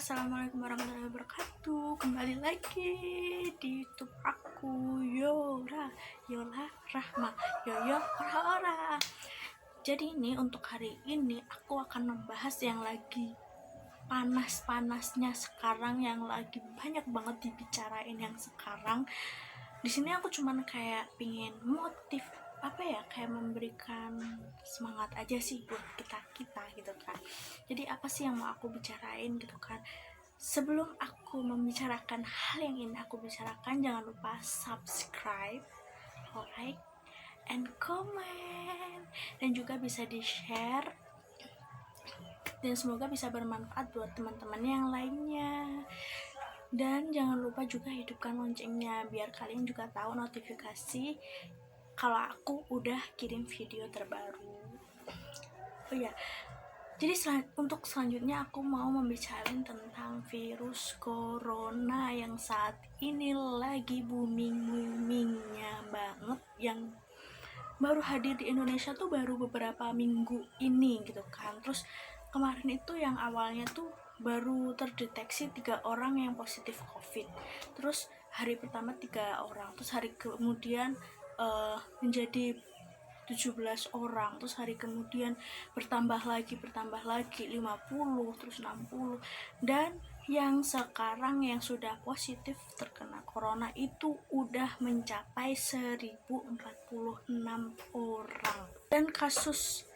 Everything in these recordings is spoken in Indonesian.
Assalamualaikum warahmatullahi wabarakatuh. Kembali lagi di YouTube aku, Yola Rahma, Yoyo Ora. Jadi ini untuk hari ini aku akan membahas yang lagi panas-panasnya sekarang, yang lagi banyak banget dibicarain yang sekarang. Di sini aku cuman kayak pingin motif kayak memberikan semangat aja sih buat kita gitu kan. Jadi apa sih yang mau aku bicarain gitu kan. Sebelum aku membicarakan hal yang ingin aku bicarakan, jangan lupa subscribe, like, and comment, dan juga bisa di share, dan semoga bisa bermanfaat buat teman-teman yang lainnya. Dan jangan lupa juga hidupkan loncengnya biar kalian juga tahu notifikasi kalau aku udah kirim video terbaru. Oh ya, jadi untuk selanjutnya aku mau membicarain tentang virus corona yang saat ini lagi booming-boomingnya banget, yang baru hadir di Indonesia tuh baru beberapa minggu ini gitu kan. Terus kemarin itu yang awalnya tuh baru terdeteksi 3 orang yang positif COVID. Terus hari pertama 3 orang, terus hari kemudian menjadi 17 orang, terus hari kemudian bertambah lagi 50, terus 60, dan yang sekarang yang sudah positif terkena corona itu udah mencapai 1046 orang, dan kasus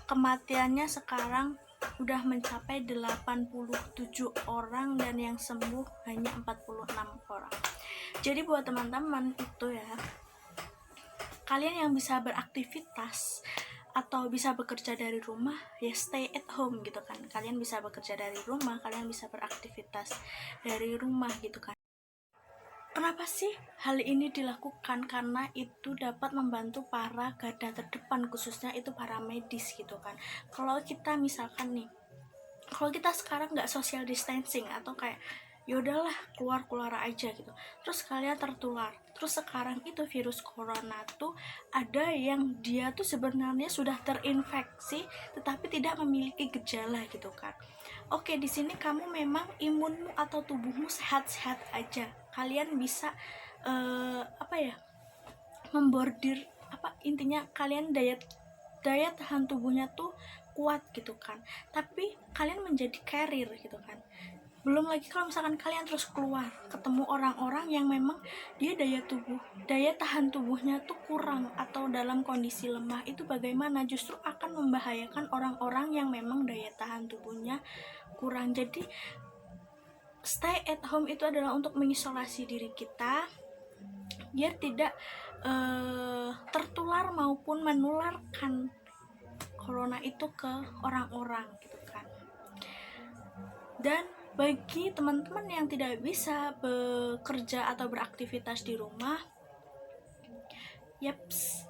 kematiannya sekarang udah mencapai 87 orang, dan yang sembuh hanya 46 orang. Jadi buat teman-teman itu ya, kalian yang bisa beraktivitas atau bisa bekerja dari rumah, ya stay at home gitu kan. Kalian bisa bekerja dari rumah, kalian bisa beraktivitas dari rumah gitu kan. Kenapa sih hal ini dilakukan? Karena itu dapat membantu para garda terdepan, khususnya itu para medis gitu kan. Kalau kita misalkan nih, kalau kita sekarang nggak social distancing atau kayak yaudahlah keluar aja gitu, terus kalian tertular. Terus sekarang itu virus corona tuh ada yang dia tuh sebenarnya sudah terinfeksi tetapi tidak memiliki gejala gitu kan. Oke, di sini kamu memang imunmu atau tubuhmu sehat-sehat aja, kalian bisa membordir intinya kalian daya tahan tubuhnya tuh kuat gitu kan, tapi kalian menjadi carrier gitu kan. Belum lagi kalau misalkan kalian terus keluar ketemu orang-orang yang memang dia daya tahan tubuhnya tuh kurang atau dalam kondisi lemah, itu bagaimana? Justru akan membahayakan orang-orang yang memang daya tahan tubuhnya kurang. Jadi stay at home itu adalah untuk mengisolasi diri kita biar tidak tertular maupun menularkan corona itu ke orang-orang gitu kan. Dan bagi teman-teman yang tidak bisa bekerja atau beraktivitas di rumah,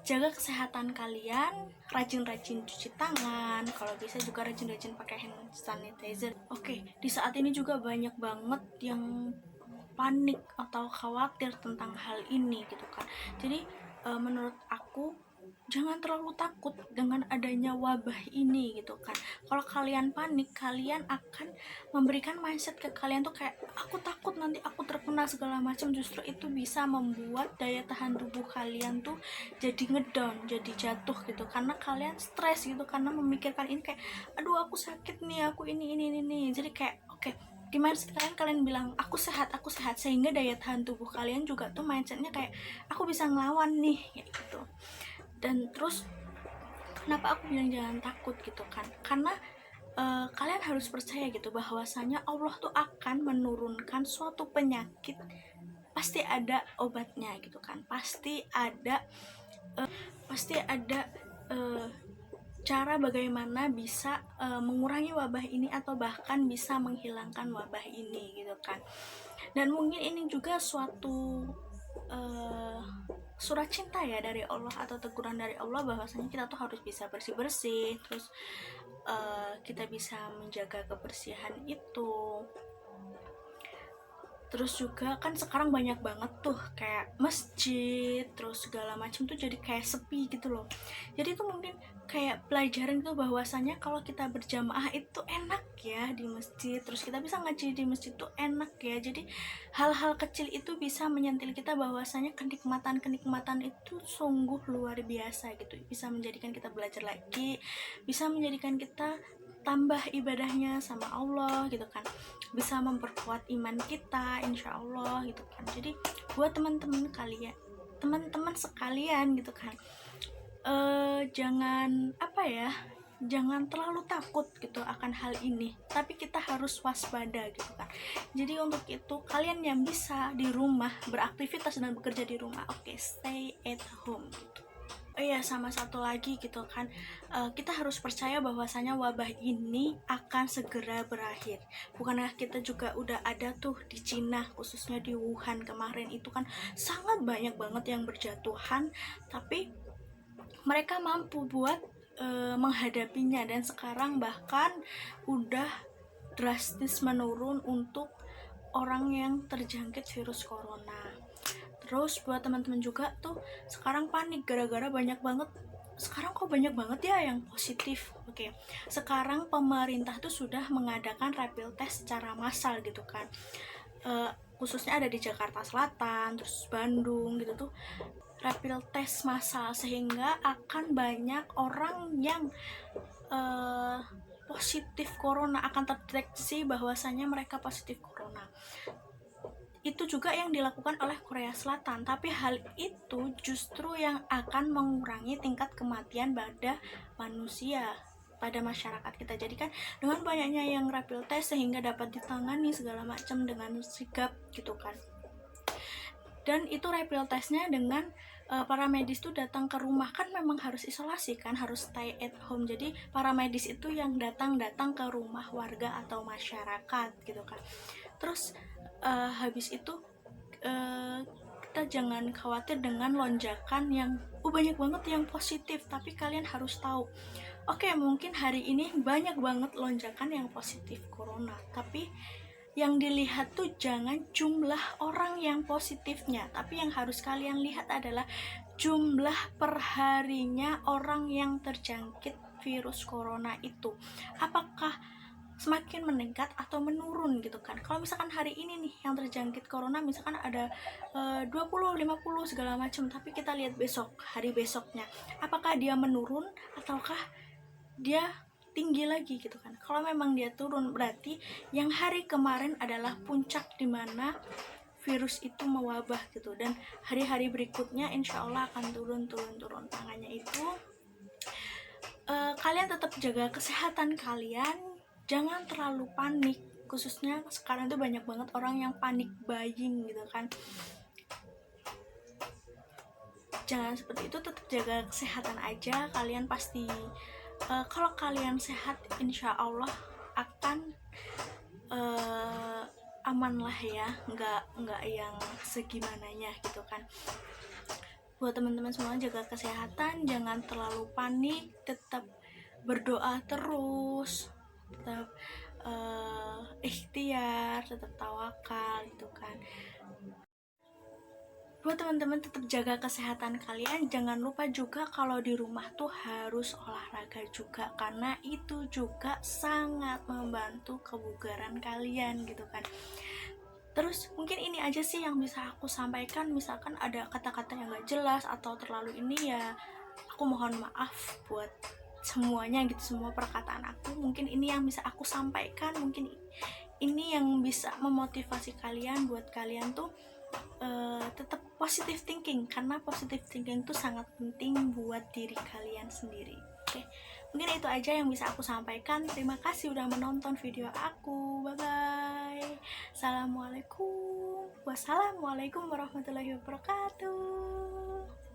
jaga kesehatan kalian, rajin-rajin cuci tangan, kalau bisa juga rajin-rajin pakai hand sanitizer. Oke, di saat ini juga banyak banget yang panik atau khawatir tentang hal ini gitu kan. Jadi menurut aku jangan terlalu takut dengan adanya wabah ini gitu kan. Kalau kalian panik, kalian akan memberikan mindset ke kalian tuh kayak aku takut nanti aku terkena segala macam. Justru itu bisa membuat daya tahan tubuh kalian tuh jadi ngedown, jadi jatuh gitu, karena kalian stres gitu, karena memikirkan ini kayak aduh aku sakit nih, aku ini. Jadi kayak oke, gimana sekarang kalian bilang aku sehat, sehingga daya tahan tubuh kalian juga tuh mindsetnya kayak aku bisa ngelawan nih kayak gitu. Dan terus kenapa aku bilang jangan takut gitu kan, karena kalian harus percaya gitu bahwasanya Allah tuh akan menurunkan suatu penyakit, pasti ada obatnya gitu kan, pasti ada cara bagaimana bisa mengurangi wabah ini atau bahkan bisa menghilangkan wabah ini gitu kan. Dan mungkin ini juga suatu surat cinta ya dari Allah atau teguran dari Allah bahwasanya kita tuh harus bisa bersih-bersih, terus kita bisa menjaga kebersihan itu. Terus juga kan sekarang banyak banget tuh kayak masjid, terus segala macam tuh jadi kayak sepi gitu loh. Jadi itu mungkin kayak pelajaran tuh bahwasanya kalau kita berjamaah itu enak ya di masjid, terus kita bisa ngaji di masjid tuh enak ya. Jadi hal-hal kecil itu bisa menyentil kita bahwasanya kenikmatan itu sungguh luar biasa gitu, bisa menjadikan kita belajar lagi, bisa menjadikan kita tambah ibadahnya sama Allah gitu kan, bisa memperkuat iman kita insya Allah gitu kan. Jadi buat teman-teman kalian, teman-teman sekalian gitu kan, jangan apa ya, jangan terlalu takut gitu akan hal ini, tapi kita harus waspada gitu kan. Jadi untuk itu kalian yang bisa di rumah beraktivitas dan bekerja di rumah, oke, stay at home gitu. Oh iya, sama satu lagi gitu kan, kita harus percaya bahwasanya wabah ini akan segera berakhir. Bukankah kita juga udah ada tuh di Cina, khususnya di Wuhan kemarin itu kan sangat banyak banget yang berjatuhan, tapi mereka mampu buat menghadapinya, dan sekarang bahkan udah drastis menurun untuk orang yang terjangkit virus corona. Terus buat teman-teman juga tuh sekarang panik gara-gara banyak banget, sekarang kok banyak banget ya yang positif. Oke, sekarang pemerintah tuh sudah mengadakan rapid test secara massal gitu kan, khususnya ada di Jakarta Selatan, terus Bandung gitu tuh, rapid test massal, sehingga akan banyak orang yang positif corona, akan terdeteksi bahwasanya mereka positif corona. Itu juga yang dilakukan oleh Korea Selatan, tapi hal itu justru yang akan mengurangi tingkat kematian pada manusia, pada masyarakat kita. Jadi kan dengan banyaknya yang rapid test sehingga dapat ditangani segala macam dengan sigap gitu kan. Dan itu rapid testnya dengan para medis tuh datang ke rumah, kan memang harus isolasi kan, harus stay at home. Jadi para medis itu yang datang ke rumah warga atau masyarakat gitu kan. Terus habis itu kita jangan khawatir dengan lonjakan yang banyak banget yang positif, tapi kalian harus tahu, oke, mungkin hari ini banyak banget lonjakan yang positif corona, tapi yang dilihat tuh jangan jumlah orang yang positifnya, tapi yang harus kalian lihat adalah jumlah perharinya orang yang terjangkit virus corona itu, apakah semakin meningkat atau menurun gitu kan. Kalau misalkan hari ini nih yang terjangkit corona misalkan ada 20, 50 segala macam, tapi kita lihat besok, hari besoknya, apakah dia menurun ataukah dia tinggi lagi gitu kan. Kalau memang dia turun, berarti yang hari kemarin adalah puncak dimana virus itu mewabah gitu, dan hari-hari berikutnya insya Allah akan turun. Makanya itu kalian tetap jaga kesehatan kalian, jangan terlalu panik, khususnya sekarang tuh banyak banget orang yang panik buying gitu kan. Jangan seperti itu, tetap jaga kesehatan aja. Kalian pasti kalau kalian sehat insya Allah akan aman lah ya, nggak yang segimananya gitu kan. Buat teman-teman semua, jaga kesehatan, jangan terlalu panik, tetap berdoa terus, tetap ikhtiar, tetap tawakal gitu kan. Buat teman-teman tetap jaga kesehatan kalian, jangan lupa juga kalau di rumah tuh harus olahraga juga, karena itu juga sangat membantu kebugaran kalian gitu kan. Terus mungkin ini aja sih yang bisa aku sampaikan, misalkan ada kata-kata yang gak jelas atau terlalu ini ya aku mohon maaf buat semuanya gitu, semua perkataan aku, mungkin ini yang bisa aku sampaikan, mungkin ini yang bisa memotivasi kalian buat kalian tuh tetap positive thinking, karena positive thinking itu sangat penting buat diri kalian sendiri. Oke, mungkin itu aja yang bisa aku sampaikan. Terima kasih udah menonton video aku. Bye bye. Wassalamualaikum warahmatullahi wabarakatuh.